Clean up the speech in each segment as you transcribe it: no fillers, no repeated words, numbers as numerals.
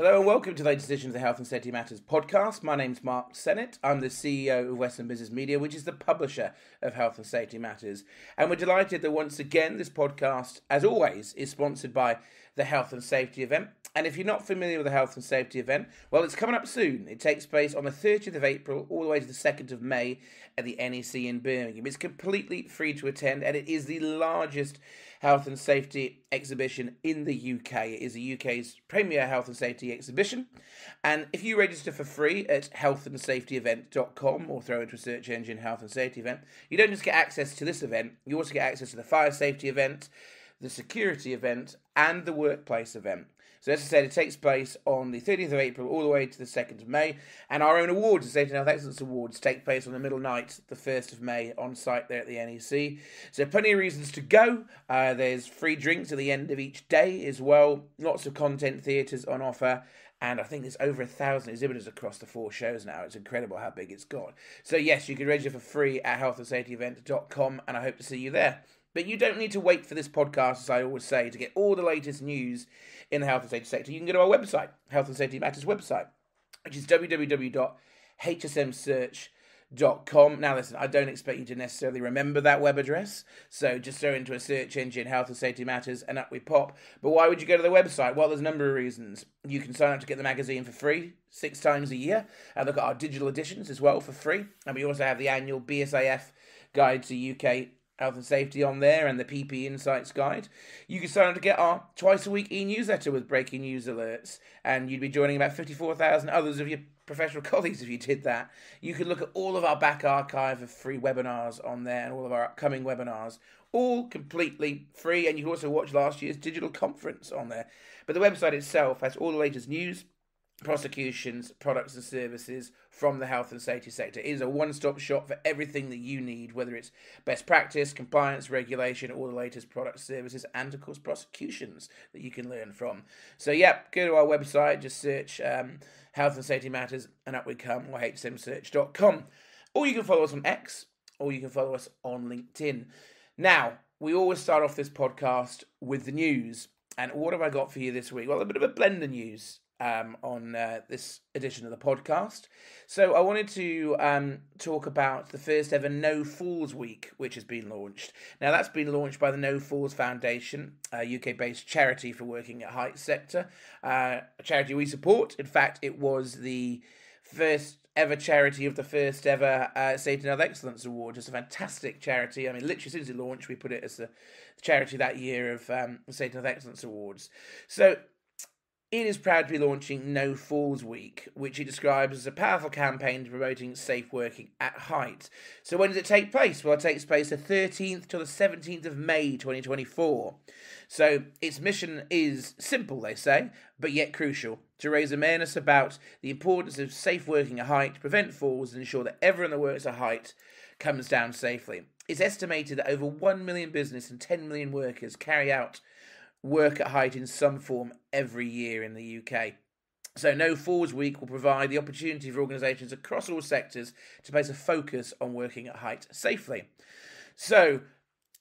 Hello and welcome to the latest edition of the Health and Safety Matters podcast. My name's Mark Sennett. I'm the CEO of Western Business Media, which is the publisher of Health and Safety Matters. And we're delighted that once again, this podcast, as always, is sponsored by the Health and Safety event. And if you're not familiar with the Health and Safety event, well, it's coming up soon. It takes place on the 30th of April all the way to the 2nd of May at the NEC in Birmingham. It's completely free to attend and it is the largest health and safety exhibition in the UK. It is the UK's premier health and safety exhibition. And if you register for free at healthandsafetyevent.com or throw into a search engine health and safety event, you don't just get access to this event, you also get access to the fire safety event, the security event, and the workplace event. So as I said, it takes place on the 30th of April all the way to the 2nd of May. And our own awards, the Safety and Health Excellence Awards, take place on the middle night, the 1st of May, on site there at the NEC. So plenty of reasons to go. There's free drinks at the end of each day as well. Lots of content theatres on offer. And I think there's over 1,000 exhibitors across the 4 shows now. It's incredible how big it's got. So yes, you can register for free at healthandsafetyevent.com, and I hope to see you there. But you don't need to wait for this podcast, as I always say, to get all the latest news in the health and safety sector. You can go to our website, Health and Safety Matters website, which is www.hsmsearch.com. Now listen, I don't expect you to necessarily remember that web address, so just throw into a search engine, Health and Safety Matters, and up we pop. But why would you go to the website? Well, there's a number of reasons. You can sign up to get the magazine for free 6 times a year, and look at our digital editions as well for free. And we also have the annual BSAF Guide to UK Health and Safety on there, and the PP Insights Guide. You can sign up to get our twice-a-week e-newsletter with breaking news alerts, and you'd be joining about 54,000 others of your professional colleagues if you did that. You could look at all of our back archive of free webinars on there, and all of our upcoming webinars, all completely free, and you can also watch last year's digital conference on there. But the website itself has all the latest news, prosecutions, products and services from the health and safety sector. It is a one-stop shop for everything that you need, whether it's best practice, compliance, regulation, all the latest products, services, and of course prosecutions that you can learn from. So yeah, go to our website, just search Health and Safety Matters, and up we come, or hsmsearch.com. Or you can follow us on X, or you can follow us on LinkedIn. Now, we always start off this podcast with the news. And what have I got for you this week? Well, a bit of a blend of news on this edition of the podcast. So I wanted to talk about the first ever No Falls Week, which has been launched. Now that's been launched by the No Falls Foundation, a UK-based charity for working at heights sector, a charity we support. In fact, it was the first ever charity of the first ever Safety and Health Excellence Award. Just a fantastic charity. I mean, literally since it launched, we put it as the charity that year of the Safety and Health Excellence Awards. So it is proud to be launching No Falls Week, which it describes as a powerful campaign to promoting safe working at height. So when does it take place? Well, it takes place the 13th to the 17th of May 2024. So its mission is simple, they say, but yet crucial: to raise awareness about the importance of safe working at height, to prevent falls, and ensure that everyone that works at height comes down safely. It's estimated that over 1 million business and 10 million workers carry out work at height in some form every year in the UK. So No Falls Week will provide the opportunity for organisations across all sectors to place a focus on working at height safely. So,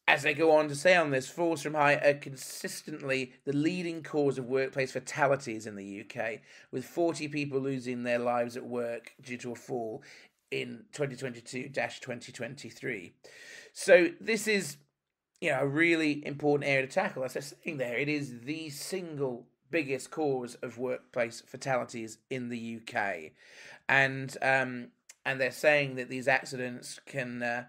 as they go on to say on this, falls from height are consistently the leading cause of workplace fatalities in the UK, with 40 people losing their lives at work due to a fall in 2022-2023. So this is a really important area to tackle. As they're saying there, it is the single biggest cause of workplace fatalities in the UK. And they're saying that these accidents can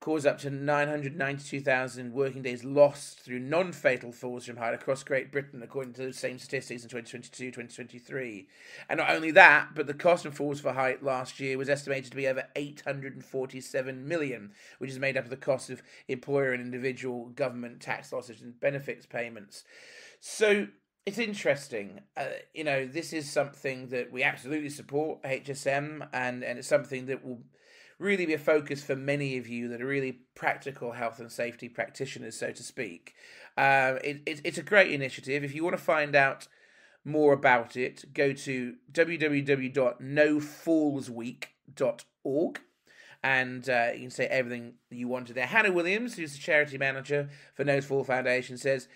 cause up to 992,000 working days lost through non-fatal falls from height across Great Britain, according to the same statistics in 2022-2023. And not only that, but the cost of falls for height last year was estimated to be over 847 million, which is made up of the cost of employer and individual government tax losses and benefits payments. So it's interesting. This is something that we absolutely support, HSM, and it's something that will really be a focus for many of you that are really practical health and safety practitioners, so to speak. It's a great initiative. If you want to find out more about it, go to www.nofallsweek.org, and you can say everything you wanted there. Hannah Williams, who's the charity manager for No Fall Foundation, says,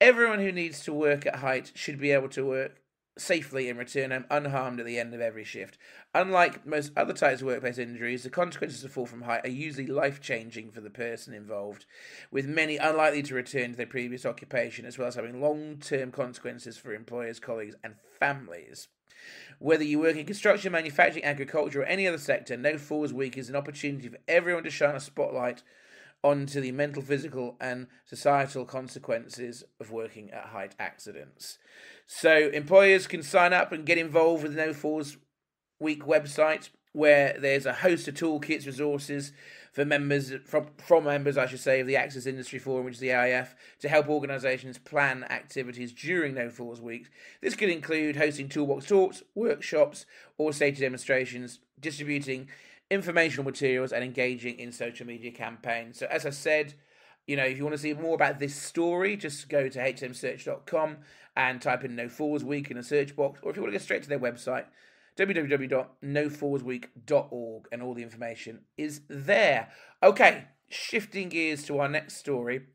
"Everyone who needs to work at height should be able to work safely and return home unharmed at the end of every shift. Unlike most other types of workplace injuries, the consequences of fall from height are usually life-changing for the person involved, with many unlikely to return to their previous occupation, as well as having long-term consequences for employers, colleagues, and families. Whether you work in construction, manufacturing, agriculture, or any other sector, No Falls Week is an opportunity for everyone to shine a spotlight onto the mental, physical, and societal consequences of working at height accidents. So employers can sign up and get involved with the No Falls Week website, where there's a host of toolkits, resources for members from members, I should say, of the Access Industry Forum, which is the AIF, to help organisations plan activities during No Falls Week. This could include hosting toolbox talks, workshops, or safety demonstrations, distributing informational materials, and engaging in social media campaigns. So as I said, if you want to see more about this story, just go to hmsearch.com and type in No Falls Week in a search box, or if you want to go straight to their website, www.nofallsweek.org, and all the information is there. Okay, shifting gears to our next story.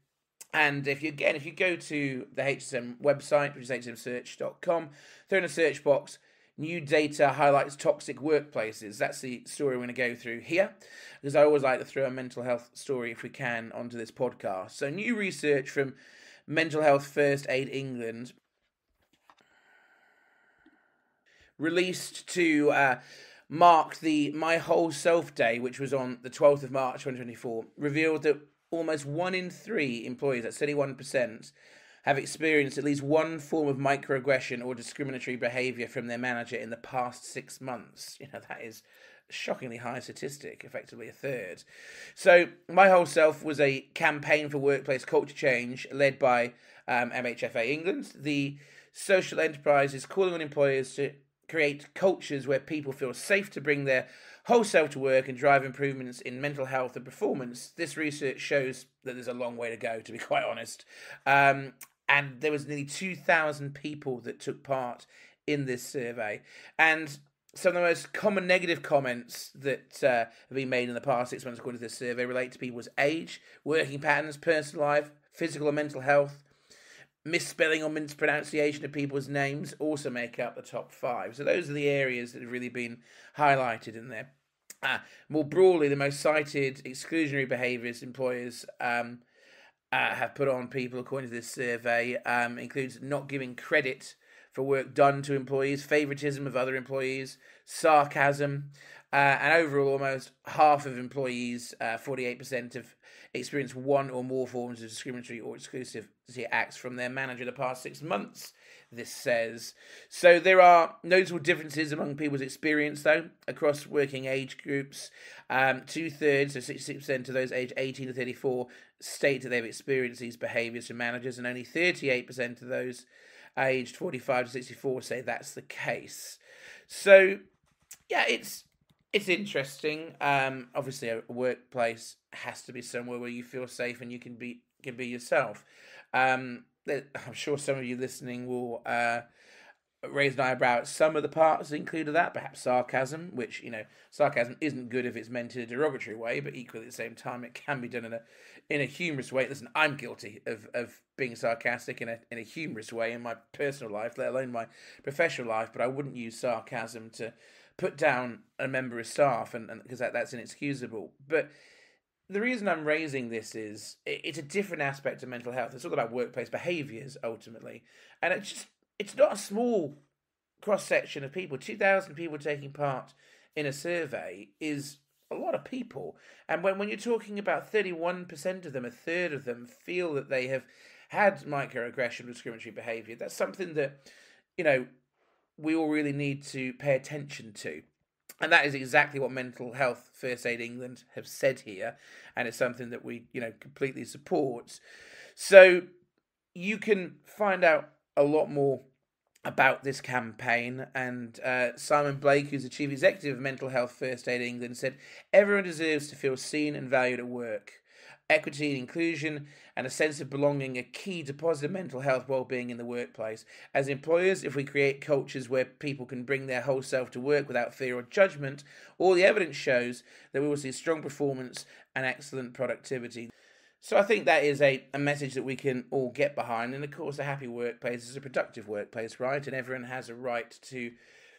And if you go to the HSM website, which is hmsearch.com, throw in a search box, new data highlights toxic workplaces. That's the story we're going to go through here, because I always like to throw a mental health story, if we can, onto this podcast. So new research from Mental Health First Aid England, released to mark the My Whole Self Day, which was on the 12th of March 2024, revealed that almost 1 in 3 employees, that's 31%, have experienced at least one form of microaggression or discriminatory behaviour from their manager in the past 6 months. That is a shockingly high statistic, effectively a third. So My Whole Self was a campaign for workplace culture change led by MHFA England. The social enterprise is calling on employers to create cultures where people feel safe to bring their whole self to work and drive improvements in mental health and performance. This research shows that there's a long way to go, to be quite honest. And there was nearly 2,000 people that took part in this survey. And some of the most common negative comments that have been made in the past 6 months, according to this survey, relate to people's age, working patterns, personal life, physical and mental health. Misspelling or mispronunciation of people's names also make up the top 5. So those are the areas that have really been highlighted in there. More broadly, the most cited exclusionary behaviours employers have put on people, according to this survey, includes not giving credit for work done to employees, favouritism of other employees, sarcasm, and overall almost half of employees, 48%, have experienced one or more forms of discriminatory or exclusivity acts from their manager in the past 6 months, this says. So there are notable differences among people's experience, though, across working age groups. 2/3, so 66% of those aged 18 to 34, state that they've experienced these behaviours from managers, and only 38% of those aged 45 to 64 say that's the case. So, yeah, it's interesting. Obviously, a workplace has to be somewhere where you feel safe and you can be yourself. I'm sure some of you listening will raise an eyebrow at some of the parts included that, perhaps sarcasm, which, sarcasm isn't good if it's meant in a derogatory way, but equally at the same time it can be done in a humorous way. Listen, I'm guilty of being sarcastic in a humorous way in my personal life, let alone my professional life, but I wouldn't use sarcasm to put down a member of staff, and because that's inexcusable. But the reason I'm raising this is it's a different aspect of mental health. It's all about workplace behaviours, ultimately. And it's not a small cross-section of people. 2,000 people taking part in a survey is a lot of people. And when you're talking about 31% of them, a third of them, feel that they have had microaggression or discriminatory behaviour, that's something that, we all really need to pay attention to. And that is exactly what Mental Health First Aid England have said here, and it's something that we, completely support. So you can find out a lot more about this campaign, and Simon Blake, who's the Chief Executive of Mental Health First Aid England, said, "Everyone deserves to feel seen and valued at work. Equity and inclusion and a sense of belonging are key to positive mental health well-being in the workplace. As employers, if we create cultures where people can bring their whole self to work without fear or judgment, all the evidence shows that we will see strong performance and excellent productivity." So I think that is a message that we can all get behind. And of course, a happy workplace is a productive workplace, right? And everyone has a right to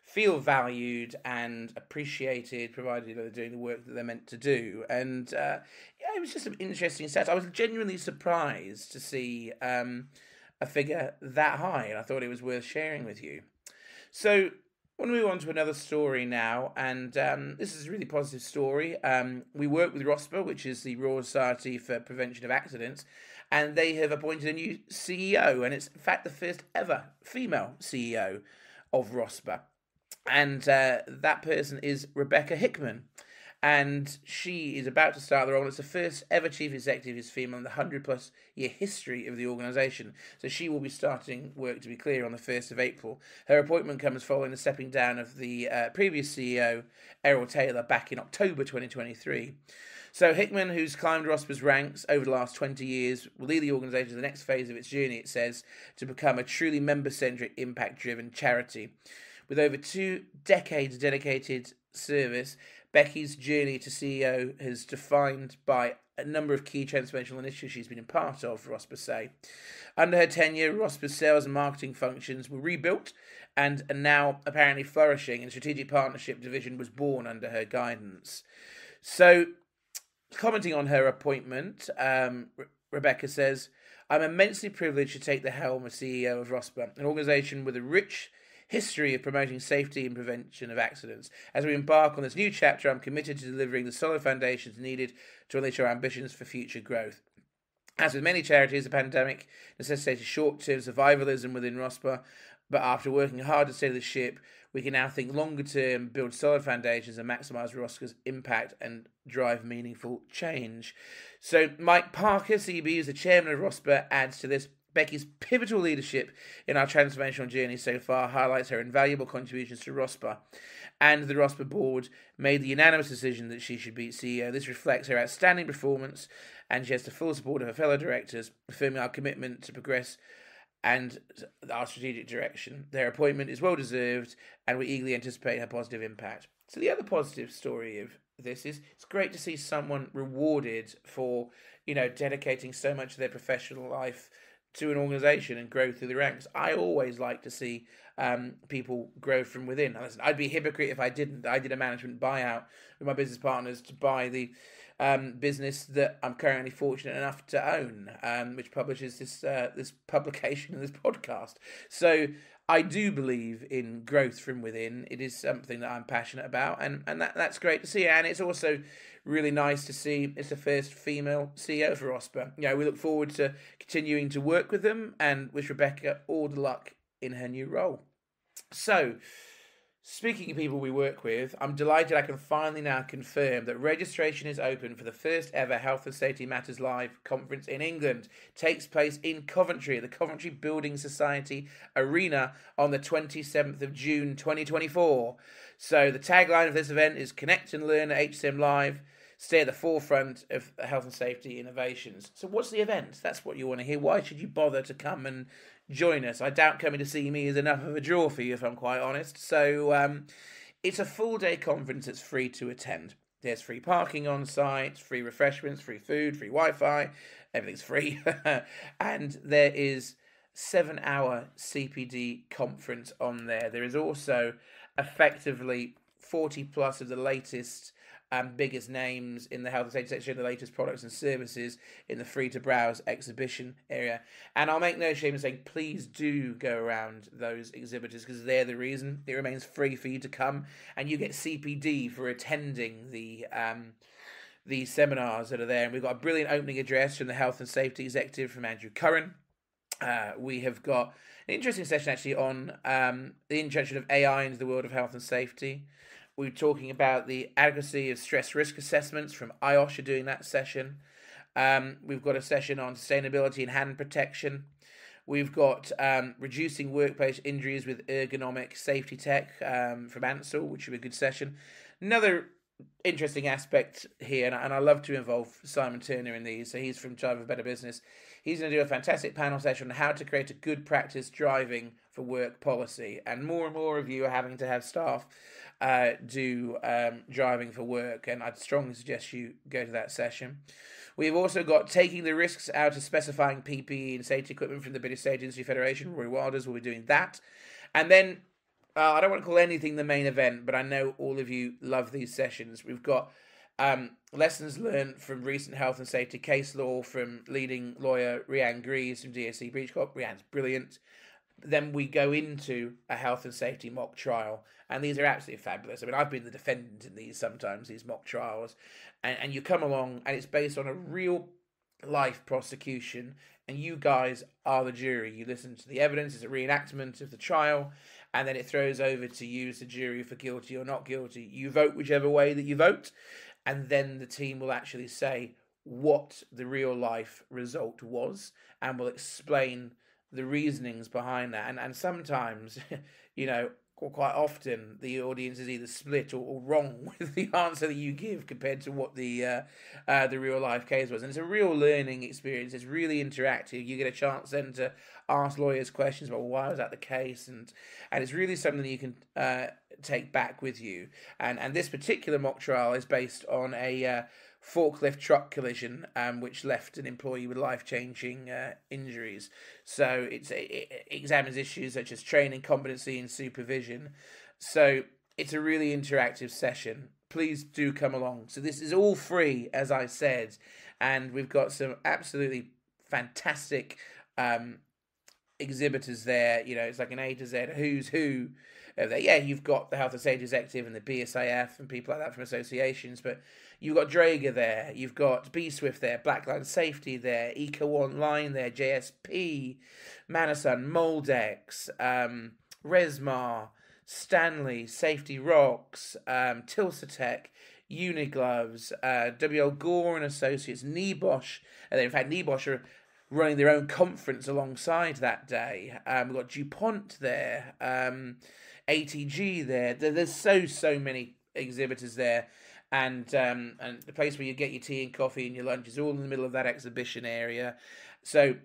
feel valued and appreciated, provided they're doing the work that they're meant to do. And yeah, it was just some interesting stats. I was genuinely surprised to see a figure that high, and I thought it was worth sharing with you. So I want to move on to another story now, and this is a really positive story. We work with RoSPA, which is the Royal Society for Prevention of Accidents, and they have appointed a new CEO, and it's in fact the first ever female CEO of RoSPA. And that person is Rebecca Hickman. And she is about to start the role. It's the first ever chief executive is female in the 100-plus year history of the organisation. So she will be starting work, to be clear, on the 1st of April. Her appointment comes following the stepping down of the previous CEO, Errol Taylor, back in October 2023. So Hickman, who's climbed RoSPA's ranks over the last 20 years, will lead the organisation to the next phase of its journey, it says, to become a truly member-centric, impact-driven charity. With over 2 decades dedicated service, Becky's journey to CEO has defined by a number of key transformational initiatives she's been a part of, RoSPA say. Under her tenure, RoSPA's sales and marketing functions were rebuilt and are now apparently flourishing, and a strategic partnership division was born under her guidance. So, commenting on her appointment, Rebecca says, "I'm immensely privileged to take the helm as CEO of RoSPA, an organisation with a rich history of promoting safety and prevention of accidents. As we embark on this new chapter, I'm committed to delivering the solid foundations needed to unleash our ambitions for future growth." As with many charities, the pandemic necessitated short-term survivalism within RoSPA, but after working hard to steady the ship, we can now think longer-term, build solid foundations, and maximise RoSPA's impact and drive meaningful change. So Mike Parker, CB, who's the chairman of RoSPA, adds to this. Becky's pivotal leadership in our transformational journey so far highlights her invaluable contributions to RoSPA, and the RoSPA board made the unanimous decision that she should be CEO. This reflects her outstanding performance, and she has the full support of her fellow directors, affirming our commitment to progress and our strategic direction. Their appointment is well deserved, and we eagerly anticipate her positive impact. So the other positive story of this is it's great to see someone rewarded for, dedicating so much of their professional life to an organisation and grow through the ranks. I always like to see people grow from within. Now, listen, I'd be a hypocrite if I didn't. I did a management buyout with my business partners to buy the business that I'm currently fortunate enough to own, which publishes this publication and this podcast. So I do believe in growth from within. It is something that I'm passionate about, and that's great to see. And it's also really nice to see it's the first female CEO for RoSPA. We look forward to continuing to work with them and wish Rebecca all the luck in her new role. So, speaking of people we work with, I'm delighted I can finally now confirm that registration is open for the first ever Health and Safety Matters Live conference in England. It takes place in Coventry at the Coventry Building Society Arena on the 27th of June 2024. So the tagline of this event is Connect and Learn at HSM Live. Stay at the forefront of health and safety innovations. So what's the event? That's what you want to hear. Why should you bother to come and join us? I doubt coming to see me is enough of a draw for you, if I'm quite honest. So it's a full-day conference that's free to attend. There's free parking on site, free refreshments, free food, free Wi-Fi. Everything's free. And there is 7-hour CPD conference on there. There is also effectively 40 plus of the latest biggest names in the health and safety section, the latest products and services in the free-to-browse exhibition area. And I'll make no shame in saying, please do go around those exhibitors, because they're the reason it remains free for you to come, and you get CPD for attending the seminars that are there. And we've got a brilliant opening address from the health and safety executive, from Andrew Curran. We have got an interesting session actually on the introduction of AI into the world of health and safety. We're talking about the adequacy of stress risk assessments from IOSH are doing that session. We've got a session on sustainability and hand protection. We've got reducing workplace injuries with ergonomic safety tech from Ansel, which will be a good session. Another interesting aspect here, and I love to involve Simon Turner in these, so he's from Drive for Better Business. He's going to do a fantastic panel session on how to create a good practice driving for work policy, and more of you are having to have staff do driving for work, and I'd strongly suggest you go to that session. We've also got taking the risks out of specifying PPE and safety equipment from the British Safety Industry Federation. Rory Wilders will be doing that. And then, I don't want to call anything the main event, but I know all of you love these sessions. We've got lessons learned from recent health and safety case law from leading lawyer Rhiann Greaves from DSC Breach Corp. Rhiann's brilliant. Then we go into a health and safety mock trial, and these are absolutely fabulous. I mean, I've been the defendant in these sometimes, these mock trials, and you come along, and it's based on a real life prosecution, and you guys are the jury. You listen to the evidence, it's a reenactment of the trial, and then it throws over to you as the jury for guilty or not guilty. You vote whichever way that you vote, and then the team will actually say what the real life result was, and will explain the reasonings behind that. And sometimes, quite often the audience is either split or wrong with the answer that you give compared to what the real life case was. And it's a real learning experience. It's really interactive. You get a chance then to ask lawyers questions about, well, why was that the case? And it's really something that you can take back with you. And this particular mock trial is based on a forklift truck collision, which left an employee with life-changing injuries. So it examines issues such as training, competency, and supervision. So it's a really interactive session. Please do come along. So this is all free, as I said, and we've got some absolutely fantastic exhibitors there. It's like an A to Z, who's who. Yeah, you've got the Health and Safety Executive and the BSAF and people like that from associations, but you've got Draeger there, you've got B-Swift there, Blackline Safety there, Eco Online there, JSP, Manasan, Moldex, Resmar, Stanley, Safety Rocks, Tilsatec, Unigloves, WL Gore and Associates, Nibosh, and in fact Nibosh are running their own conference alongside that day. We've got DuPont there, ATG there. There's so many exhibitors there, and the place where you get your tea and coffee and your lunch is all in the middle of that exhibition area. So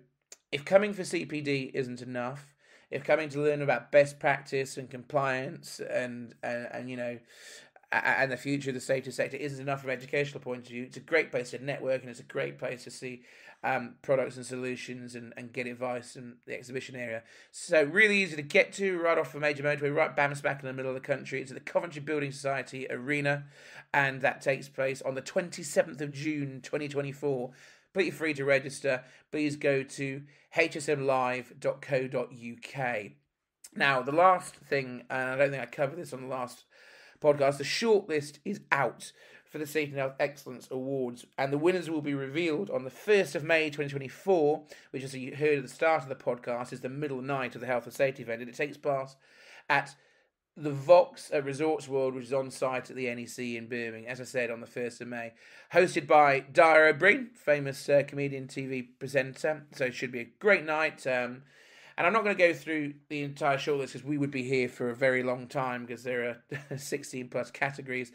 if coming for CPD isn't enough, if coming to learn about best practice and compliance and the future of the safety sector isn't enough from an educational point of view, it's a great place to network, and it's a great place to see products and solutions and get advice in the exhibition area. So really easy to get to, right off the major motorway, right bam smack in the middle of the country. It's at the Coventry Building Society Arena, and that takes place on the 27th of June 2024. Completely free to register. Please go to hsmlive.co.uk. Now, the last thing, and I don't think I covered this on the last podcast, the shortlist is out for the Safety and Health Excellence Awards, and the winners will be revealed on the 1st of May 2024, which, as you heard at the start of the podcast, is the middle night of the Health and Safety event, and it takes place at the Vox at Resorts World, which is on site at the NEC in Birmingham, as I said, on the 1st of May. Hosted by Dara O'Brien, famous comedian TV presenter, so it should be a great night. And I'm not going to go through the entire shortlist because we would be here for a very long time, because there are 16 plus categories,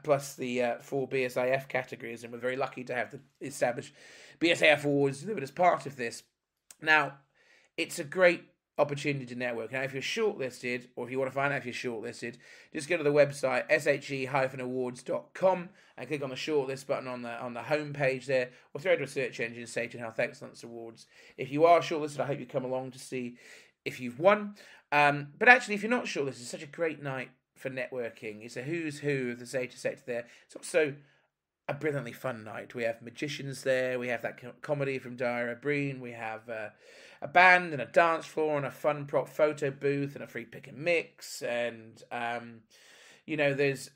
plus the 4 BSIF categories, and we're very lucky to have the established BSIF awards delivered as part of this. Now, it's a great opportunity to network. Now, if you're shortlisted, or if you want to find out if you're shortlisted, just go to the website she-awards.com and click on the shortlist button on the home page there, or throw to a search engine, Safety and Health Excellence Awards. If you are shortlisted, I hope you come along to see if you've won. But actually, if you're not shortlisted, it's such a great night for networking. It's a who's who of the safety sector there. It's also a brilliantly fun night. We have magicians there, we have that comedy from Dara O'Brien, we have a band and a dance floor and a fun prop photo booth and a free pick and mix, and there's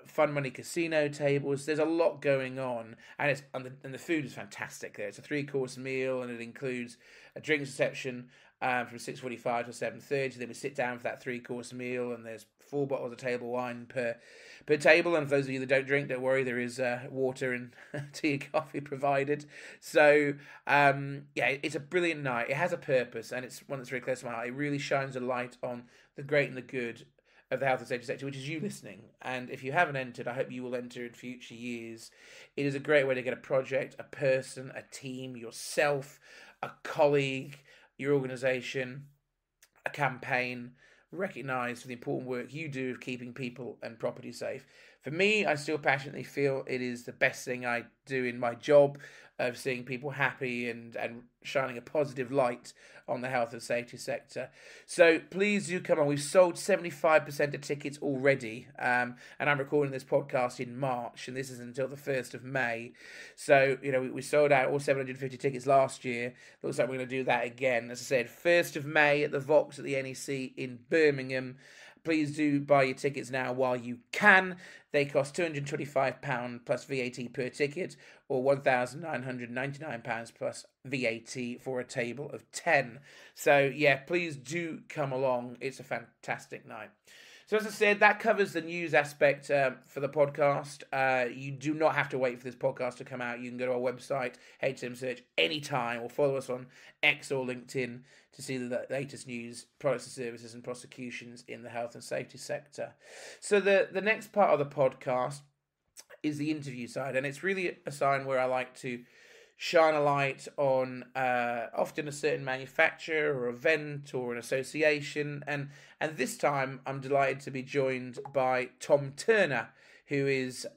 fun money casino tables. There's a lot going on, and the food is fantastic there. It's a 3-course meal, and it includes a drinks reception from 6:45 to 7:30. Then we sit down for that 3-course meal, and there's 4 bottles of table wine per table. And for those of you that don't drink, don't worry, there is water and tea and coffee provided. So it's a brilliant night. It has a purpose, and it's one that's very close to my heart. It really shines a light on the great and the good of the health and safety sector, which is you listening. And if you haven't entered, I hope you will enter in future years. It is a great way to get a project, a person, a team, yourself, a colleague, your organisation, a campaign recognised for the important work you do of keeping people and property safe. For me, I still passionately feel it is the best thing I do in my job of seeing people happy and shining a positive light on the health and safety sector. So please do come on. We've sold 75% of tickets already, and I'm recording this podcast in March, and this is until the 1st of May. So, we sold out all 750 tickets last year. Looks like we're going to do that again. As I said, 1st of May at the Vox at the NEC in Birmingham. Please do buy your tickets now while you can. They cost £225 plus VAT per ticket, or £1,999 plus VAT for a table of 10. So, yeah, please do come along. It's a fantastic night. So, as I said, that covers the news aspect for the podcast. You do not have to wait for this podcast to come out. You can go to our website, HM Search, anytime, or follow us on X or LinkedIn to see the latest news, products and services, and prosecutions in the health and safety sector. So the next part of the podcast is the interview side, and it's really a sign where I like to shine a light on often a certain manufacturer or event or an association, and this time I'm delighted to be joined by Tom Turner, who is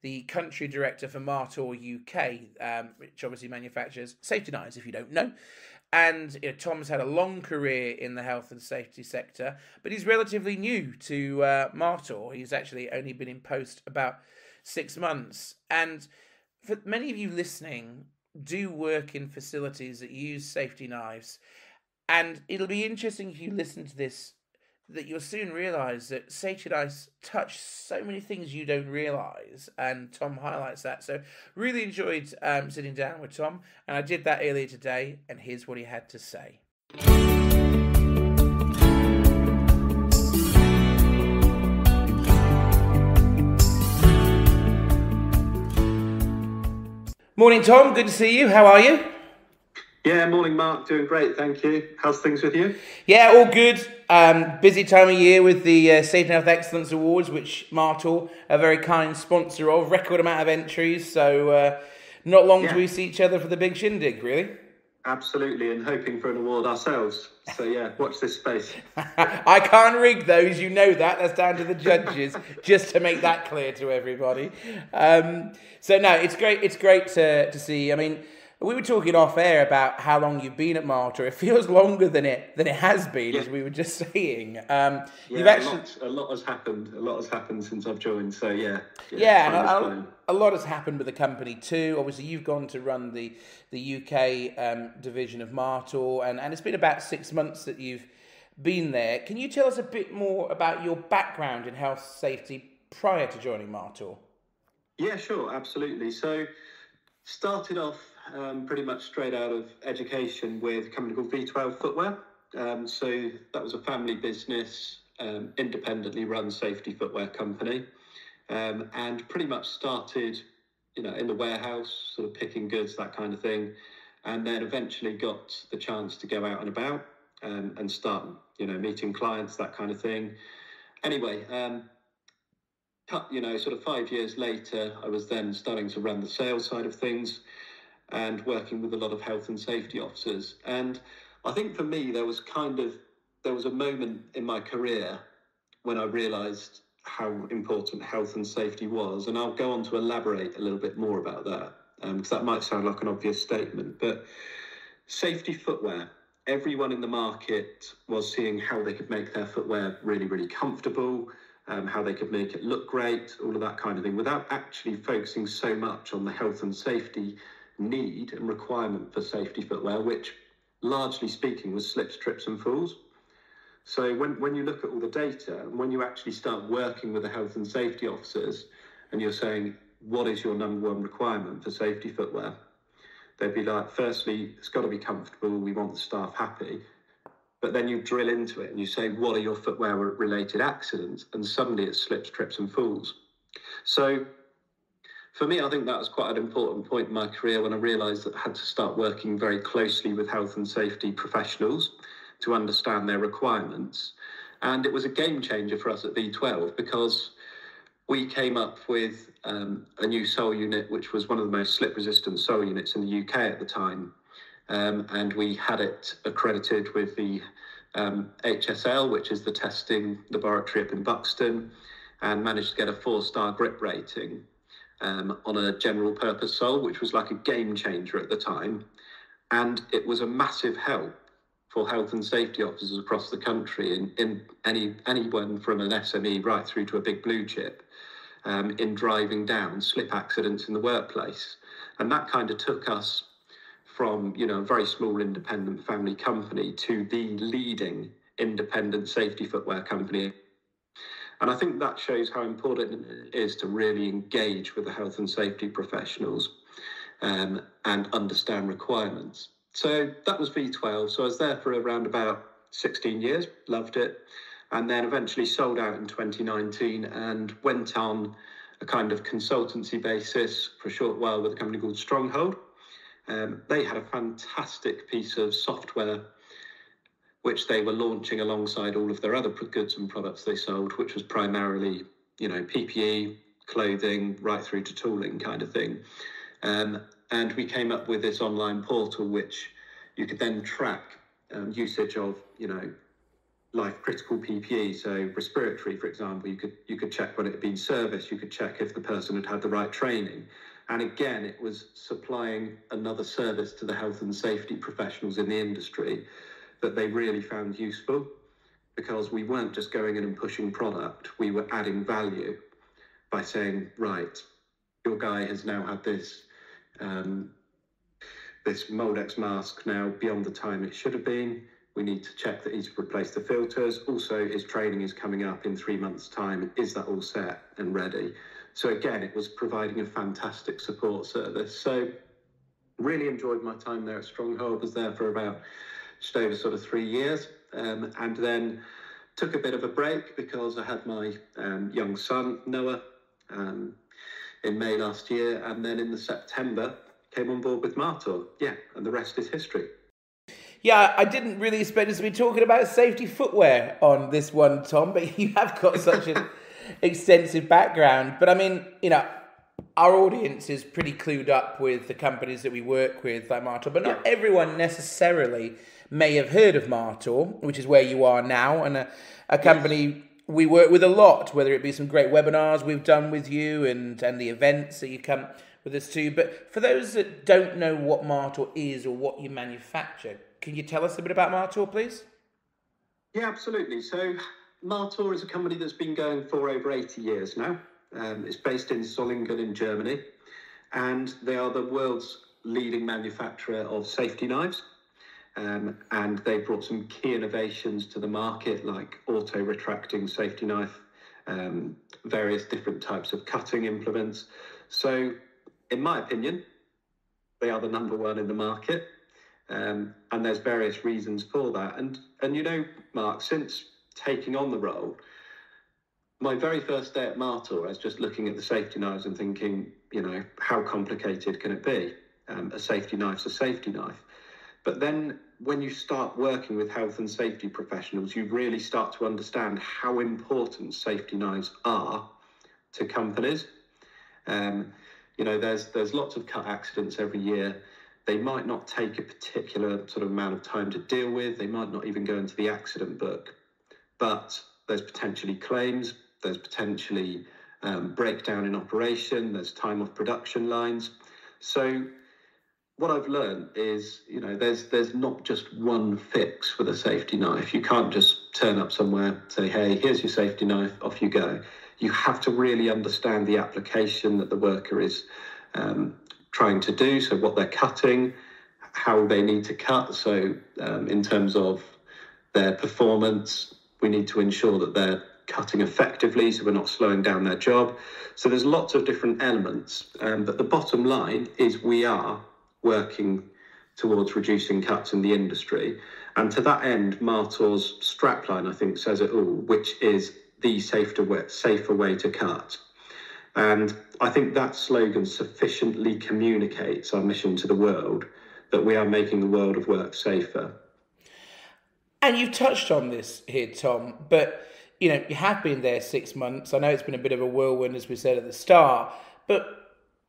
the country director for Martor UK, which obviously manufactures safety knives, if you don't know. And Tom's had a long career in the health and safety sector, but he's relatively new to Martor. He's actually only been in post about 6 months. And for many of you listening, do work in facilities that use safety knives. And it'll be interesting if you listen to this, that you'll soon realise that safety knives touch so many things you don't realise, and Tom highlights that. So really enjoyed sitting down with Tom, and I did that earlier today, and here's what he had to say. Morning, Tom. Good to see you. How are you? Yeah, morning, Mark. Doing great, thank you. How's things with you? Yeah, all good. Busy time of year with the Safety and Health Excellence Awards, which Martor, a very kind sponsor of, record amount of entries. So not long till we see each other for the big shindig, really. Absolutely, and hoping for an award ourselves. So yeah, watch this space. I can't rig those, you know that. That's down to the judges, just to make that clear to everybody. So no, it's great. It's great to see. I mean, we were talking off air about how long you've been at Martor. It feels longer than it has been, as we were just saying. You've actually a lot has happened. A lot has happened since I've joined. So and a lot has happened with the company too. Obviously, you've gone to run the UK division of Martor, and it's been about 6 months that you've been there. Can you tell us a bit more about your background in health safety prior to joining Martor? Yeah, sure, absolutely. So started off pretty much straight out of education with a company called V12 Footwear. So that was a family business, independently run safety footwear company, and pretty much started, in the warehouse, sort of picking goods, that kind of thing, and then eventually got the chance to go out and about and start, meeting clients, that kind of thing. Anyway, sort of 5 years later, I was then starting to run the sales side of things and working with a lot of health and safety officers. And I think for me, there was a moment in my career when I realised how important health and safety was. And I'll go on to elaborate a little bit more about that, because that might sound like an obvious statement. But safety footwear, everyone in the market was seeing how they could make their footwear really, really comfortable, how they could make it look great, all of that kind of thing, without actually focusing so much on the health and safety need and requirement for safety footwear, which largely speaking was slips, trips and falls. So when you look at all the data, and when you actually start working with the health and safety officers and you're saying, what is your number one requirement for safety footwear? They'd be like, firstly, it's got to be comfortable. We want the staff happy. But then you drill into it and you say, what are your footwear related accidents? And suddenly it's slips, trips and falls. So for me, I think that was quite an important point in my career when I realised that I had to start working very closely with health and safety professionals to understand their requirements. And it was a game changer for us at V12 because we came up with a new sole unit, which was one of the most slip-resistant sole units in the UK at the time. And we had it accredited with the HSL, which is the testing laboratory up in Buxton, and managed to get a 4-star grip rating on a general purpose sole, which was like a game changer at the time. And it was a massive help for health and safety officers across the country, in anyone from an SME right through to a big blue chip, in driving down slip accidents in the workplace. And that kind of took us from, a very small independent family company to the leading independent safety footwear company. And I think that shows how important it is to really engage with the health and safety professionals and understand requirements. So that was V12. So I was there for around about 16 years, loved it, and then eventually sold out in 2019 and went on a kind of consultancy basis for a short while with a company called Stronghold. They had a fantastic piece of software which they were launching alongside all of their other goods and products they sold, which was primarily, PPE, clothing, right through to tooling kind of thing. And we came up with this online portal which you could then track usage of, life critical PPE. So respiratory, for example, you could check when it had been serviced. You could check if the person had had the right training. And again, it was supplying another service to the health and safety professionals in the industry that they really found useful, because we weren't just going in and pushing product. We were adding value by saying, right, your guy has now had this Moldex mask now beyond the time it should have been. We need to check that he's replaced the filters. Also, his training is coming up in 3 months' time. Is that all set and ready? So again, it was providing a fantastic support service. So really enjoyed my time there at Stronghold. Was there for about just over sort of 3 years, and then took a bit of a break because I had my young son, Noah, in May last year, and then in the September came on board with Martor. Yeah, and the rest is history. Yeah, I didn't really expect us to be talking about safety footwear on this one, Tom, but you have got such an extensive background. But I mean, our audience is pretty clued up with the companies that we work with, like Martor, but not everyone necessarily may have heard of Martor, which is where you are now, and a company we work with a lot, whether it be some great webinars we've done with you and the events that you come with us to. But for those that don't know what Martor is or what you manufacture, can you tell us a bit about Martor, please? Yeah, absolutely. So Martor is a company that's been going for over 80 years now. It's based in Solingen in Germany, and they are the world's leading manufacturer of safety knives. And they brought some key innovations to the market, like auto-retracting safety knife, various different types of cutting implements. So, in my opinion, they are the number one in the market, and there's various reasons for that. And Mark, since taking on the role, my very first day at Martor, I was just looking at the safety knives and thinking, how complicated can it be? A safety knife's a safety knife. But then when you start working with health and safety professionals, you really start to understand how important safety knives are to companies. There's lots of cut accidents every year. They might not take a particular sort of amount of time to deal with. They might not even go into the accident book. But there's potentially claims. There's potentially breakdown in operation. There's time off production lines. So what I've learned is, there's not just one fix for the safety knife. You can't just turn up somewhere, say, hey, here's your safety knife, off you go. You have to really understand the application that the worker is trying to do. So what they're cutting, how they need to cut. So in terms of their performance, we need to ensure that they're cutting effectively, so we're not slowing down their job. So there's lots of different elements. But the bottom line is we are working towards reducing cuts in the industry. And to that end, Martor's strapline, I think, says it all, which is the safer way to cut. And I think that slogan sufficiently communicates our mission to the world, that we are making the world of work safer. And you've touched on this here, Tom, but you have been there 6 months. I know it's been a bit of a whirlwind, as we said at the start, but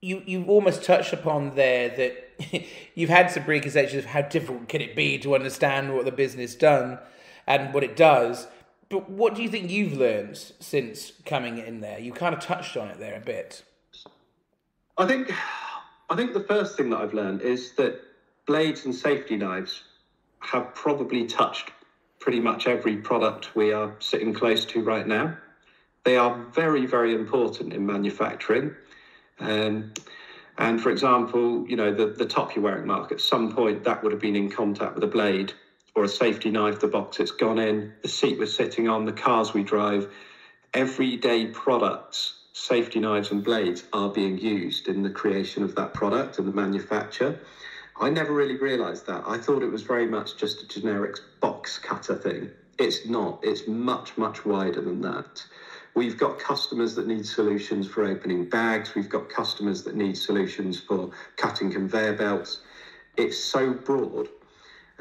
you've almost touched upon there that you've had some preconceptions of how difficult can it be to understand what the business does, and what it does. But what do you think you've learned since coming in there? You kind of touched on it there a bit. I think the first thing that I've learned is that blades and safety knives have probably touched pretty much every product we are sitting close to right now. They are very, very important in manufacturing. And for example, the top you're wearing, Mark, at some point that would have been in contact with a blade or a safety knife, the box it's gone in, the seat we're sitting on, the cars we drive. Everyday products, safety knives and blades are being used in the creation of that product and the manufacture. I never really realised that. I thought it was very much just a generic box cutter thing. It's not. It's much, much wider than that. We've got customers that need solutions for opening bags. We've got customers that need solutions for cutting conveyor belts. It's so broad.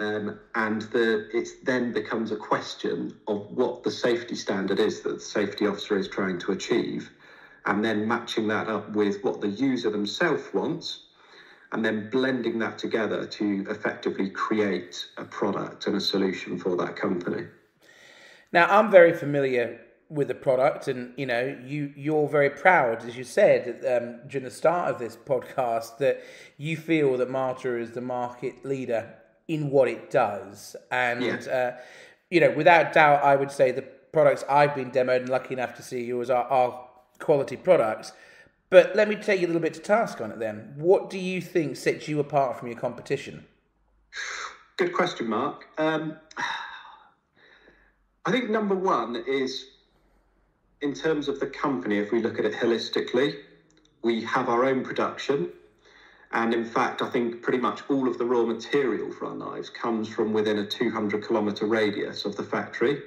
It then becomes a question of what the safety standard is that the safety officer is trying to achieve, and then matching that up with what the user themselves wants, and then blending that together to effectively create a product and a solution for that company. Now, I'm very familiar with the product, and you're very proud, as you said during the start of this podcast, that you feel that Marta is the market leader in what it does. And without doubt, I would say the products I've been demoed and lucky enough to see yours are quality products. But let me take you a little bit to task on it then. What do you think sets you apart from your competition? Good question, Mark. I think number one is, in terms of the company, if we look at it holistically, we have our own production. And in fact, I think pretty much all of the raw material for our knives comes from within a 200-kilometre radius of the factory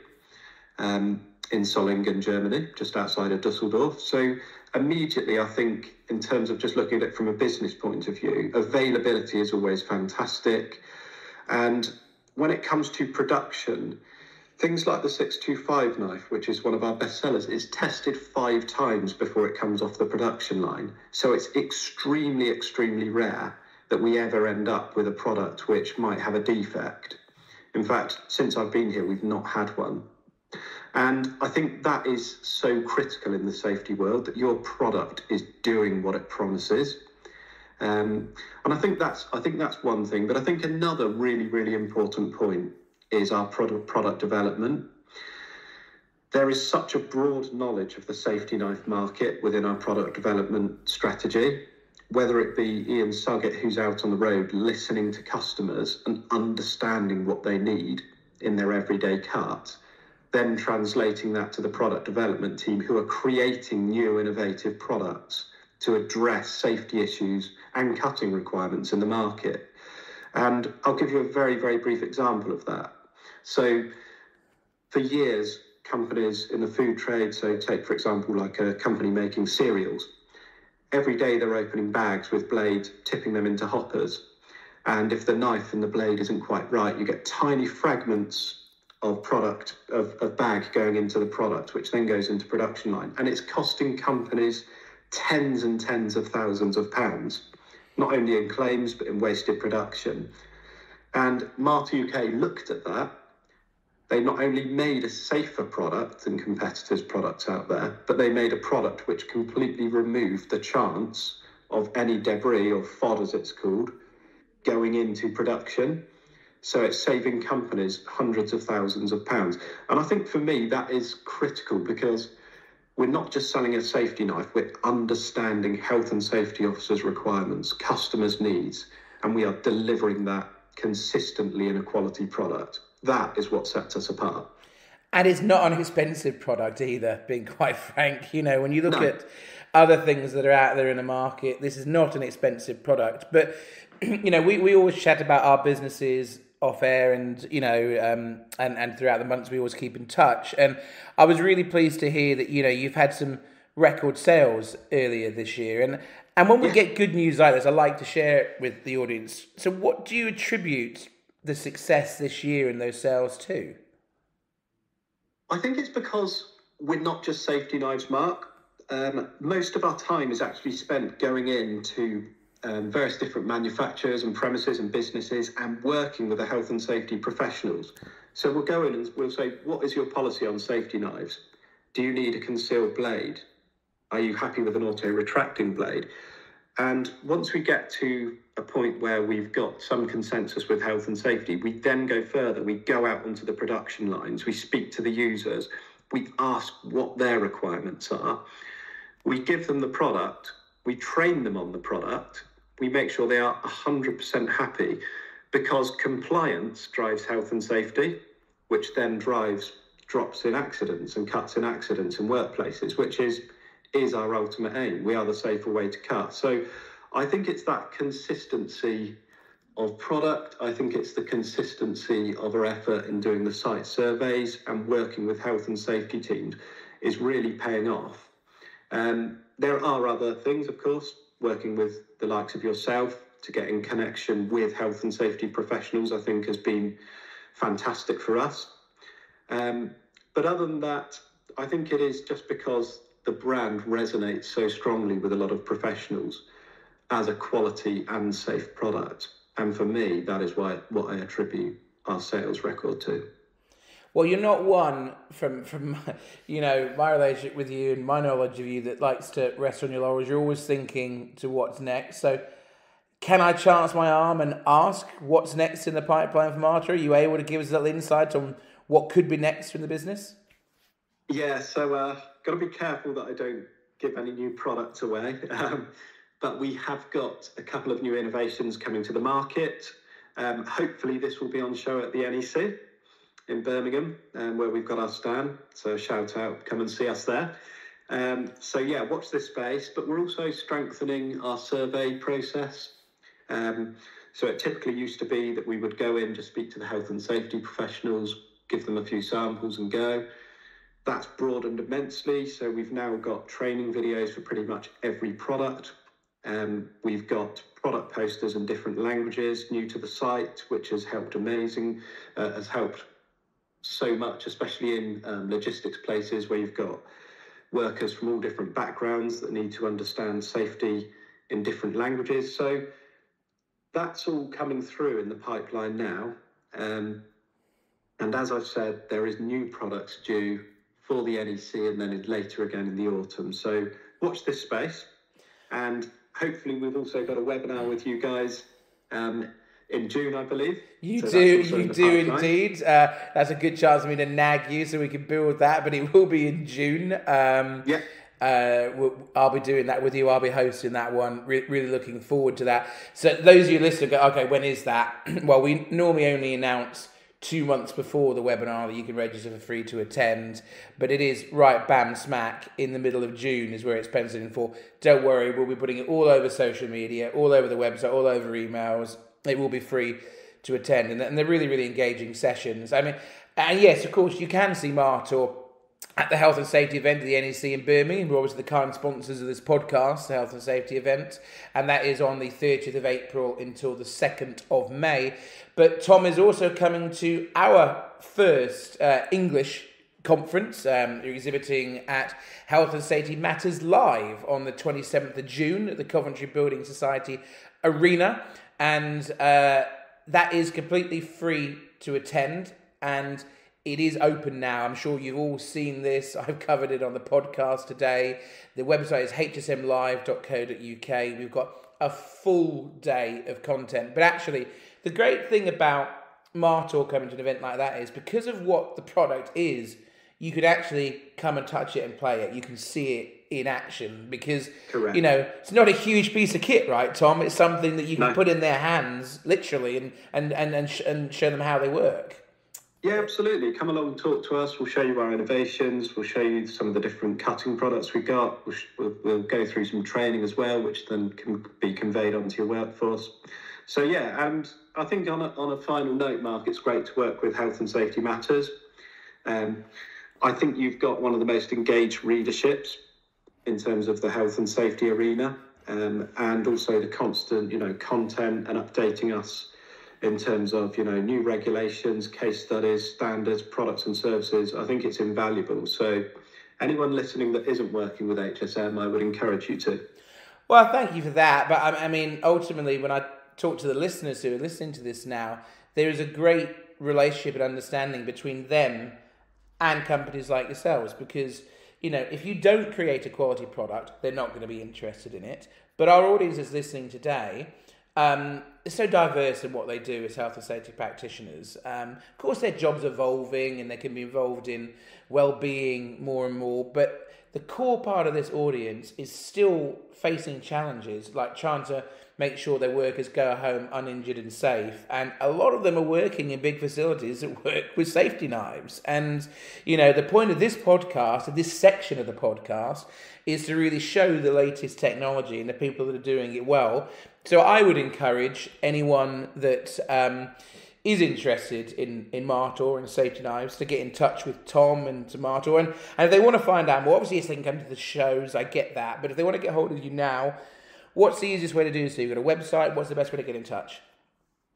in Solingen, Germany, just outside of Dusseldorf. So immediately, I think, in terms of just looking at it from a business point of view, availability is always fantastic. And when it comes to production, things like the 625 knife, which is one of our best sellers, is tested 5 times before it comes off the production line. So it's extremely, extremely rare that we ever end up with a product which might have a defect. In fact, since I've been here, we've not had one. And I think that is so critical in the safety world, that your product is doing what it promises. And I think that's one thing. But I think another really, really important point is our product development. There is such a broad knowledge of the safety knife market within our product development strategy, whether it be Ian Suggett, who's out on the road listening to customers and understanding what they need in their everyday cut, then translating that to the product development team who are creating new innovative products to address safety issues and cutting requirements in the market. And I'll give you a very, very brief example of that. So for years, companies in the food trade, so take, for example, like a company making cereals, every day they're opening bags with blades, tipping them into hoppers. And if the knife and the blade isn't quite right, you get tiny fragments of product, of bag going into the product, which then goes into production line. And it's costing companies tens and tens of thousands of pounds, not only in claims, but in wasted production. And Marta UK looked at that. They not only made a safer product than competitors' products out there, but they made a product which completely removed the chance of any debris, or FOD as it's called, going into production. So it's saving companies hundreds of thousands of pounds. And I think for me, that is critical, because we're not just selling a safety knife, we're understanding health and safety officers' requirements, customers' needs, and we are delivering that consistently in a quality product. That is what sets us apart. And it's not an expensive product either, being quite frank. When you look at other things that are out there in the market, this is not an expensive product. But, we always chat about our businesses off air, and and throughout the months we always keep in touch. And I was really pleased to hear that you've had some record sales earlier this year. And when we get good news like this, I like to share it with the audience. So what do you attribute the success this year in those sales to? I think it's because we're not just safety knives, Mark. Most of our time is actually spent going into various different manufacturers and premises and businesses and working with the health and safety professionals So we'll go in and we'll say, what is your policy on safety knives? Do you need a concealed blade? Are you happy with an auto-retracting blade? And once we get to a point where we've got some consensus with health and safety, we then go further. We go out onto the production lines. We speak to the users. We ask what their requirements are. We give them the product. We train them on the product. We make sure they are 100% happy, because compliance drives health and safety, which then drives drops in accidents and cuts in accidents in workplaces, which is our ultimate aim. We are the safer way to cut. So I think it's that consistency of product. I think it's the consistency of our effort in doing the site surveys and working with health and safety teams is really paying off. There are other things, of course, working with the likes of yourself to get in connection with health and safety professionals, I think has been fantastic for us. But other than that, I think it is just because the brand resonates so strongly with a lot of professionals as a quality and safe product. And for me, that is what I attribute our sales record to. Well, you're not one from my relationship with you and my knowledge of you that likes to rest on your laurels. You're always thinking to what's next. So can I chance my arm and ask what's next in the pipeline for Marta? Are you able to give us a little insight on what could be next from the business? Yeah, so got to be careful that I don't give any new products away. But we have got a couple of new innovations coming to the market. Hopefully this will be on show at the NEC in Birmingham, where we've got our stand. So shout out, come and see us there. So yeah, watch this space. But we're also strengthening our survey process. So it typically used to be that we would go in to speak to the health and safety professionals, give them a few samples and go. That's broadened immensely. So we've now got training videos for pretty much every product. We've got product posters in different languages new to the site, which has helped has helped so much, especially in logistics places where you've got workers from all different backgrounds that need to understand safety in different languages. So that's all coming through in the pipeline now. And as I've said, there is new products due for the NEC and then later again in the autumn. So watch this space. And hopefully we've also got a webinar with you guys in June, I believe. You do indeed. That's a good chance for me to nag you so we can build that, but it will be in June. I'll be doing that with you. I'll be hosting that one. Really looking forward to that. So those of you listening go, okay, when is that? Well, we normally only announce 2 months before the webinar that you can register for free to attend, but it is right bam smack in the middle of June is where it's penciled in for. Don't worry, we'll be putting it all over social media, all over the website, all over emails. It will be free to attend, and they're really, really engaging sessions. I mean, and yes, of course, you can see Marta at the Health and Safety event at the NEC in Birmingham. We're obviously the kind sponsors of this podcast, the Health and Safety event, and that is on the 30th of April until the 2nd of May. But Tom is also coming to our first English conference. You're exhibiting at Health and Safety Matters Live on the 27th of June at the Coventry Building Society Arena, and that is completely free to attend, and it is open now. I'm sure you've all seen this. I've covered it on the podcast today. The website is hsmlive.co.uk. We've got a full day of content. But actually, the great thing about Marta coming to an event like that is because of what the product is, you could actually come and touch it and play it. You can see it in action because, Correct. It's not a huge piece of kit, right, Tom? It's something that you can put in their hands, literally, and show them how they work. Yeah, absolutely. Come along and talk to us. We'll show you our innovations. We'll show you some of the different cutting products we've got. We'll go through some training as well, which then can be conveyed onto your workforce. So yeah, and I think on a final note, Mark, it's great to work with Health and Safety Matters. I think you've got one of the most engaged readerships in terms of the health and safety arena, and also the constant, content and updating us in terms of, new regulations, case studies, standards, products and services. I think it's invaluable. So anyone listening that isn't working with HSM, I would encourage you to. Well, thank you for that. But I mean, ultimately, when I talk to the listeners who are listening to this now, there is a great relationship and understanding between them and companies like yourselves, because if you don't create a quality product, they're not going to be interested in it. But our audience is listening today. It's so diverse in what they do as health and safety practitioners. Of course, their job's evolving and they can be involved in well-being more and more, but the core part of this audience is still facing challenges, like trying to make sure their workers go home uninjured and safe. And a lot of them are working in big facilities that work with safety knives. And, the point of this podcast, of this section of the podcast, is to really show the latest technology and the people that are doing it well. So I would encourage anyone that is interested in Martor and safety knives to get in touch with Tom and to Martor. And if they want to find out more, obviously, yes, they can come to the shows, I get that. But if they want to get hold of you now, what's the easiest way to do so? You've got a website, what's the best way to get in touch?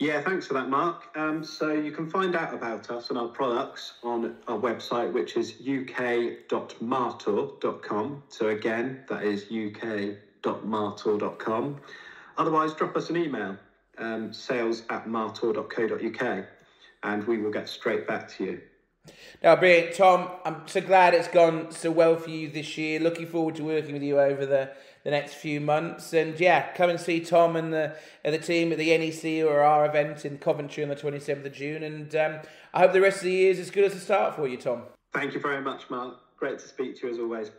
Yeah, thanks for that, Mark. So you can find out about us and our products on our website, which is uk.martor.com. So again, that is uk.martor.com. Otherwise, drop us an email, sales@martor.co.uk, and we will get straight back to you. Now, brilliant. Tom, I'm so glad it's gone so well for you this year. Looking forward to working with you over the next few months. And yeah, come and see Tom and the team at the NEC or our event in Coventry on the 27th of June. And I hope the rest of the year is as good as the start for you, Tom. Thank you very much, Mark. Great to speak to you as always.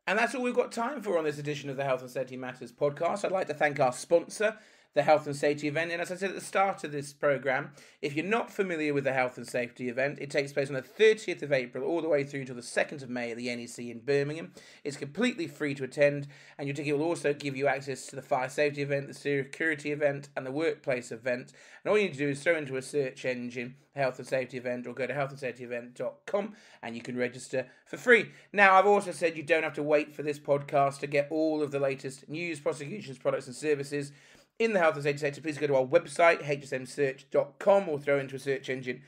And that's all we've got time for on this edition of the Health and Safety Matters podcast. I'd like to thank our sponsor, the Health and Safety event. And as I said at the start of this programme, if you're not familiar with the Health and Safety event, it takes place on the 30th of April all the way through to the 2nd of May at the NEC in Birmingham. It's completely free to attend, and your ticket will also give you access to the fire safety event, the security event, and the workplace event. And all you need to do is throw into a search engine Health and Safety event, or go to healthandsafetyevent.com and you can register for free. Now, I've also said you don't have to wait for this podcast to get all of the latest news, prosecutions, products and services in the health and safety sector. Please go to our website, hsmsearch.com, or throw into a search engine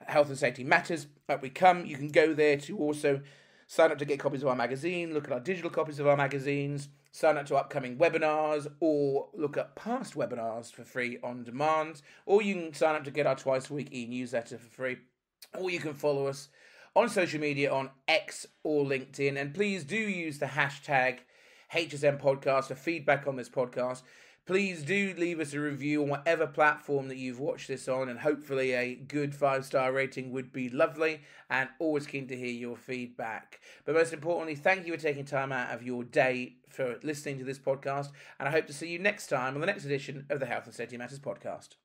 Health and Safety Matters. Up we come. You can go there to also sign up to get copies of our magazine, look at our digital copies of our magazines, sign up to upcoming webinars, or look at past webinars for free on demand, or you can sign up to get our twice-a-week e-newsletter for free, or you can follow us on social media on X or LinkedIn, and please do use the hashtag HSM Podcast for feedback on this podcast. Please do leave us a review on whatever platform that you've watched this on, and hopefully a good 5-star rating would be lovely, and always keen to hear your feedback. But most importantly, thank you for taking time out of your day for listening to this podcast, and I hope to see you next time on the next edition of the Health and Safety Matters podcast.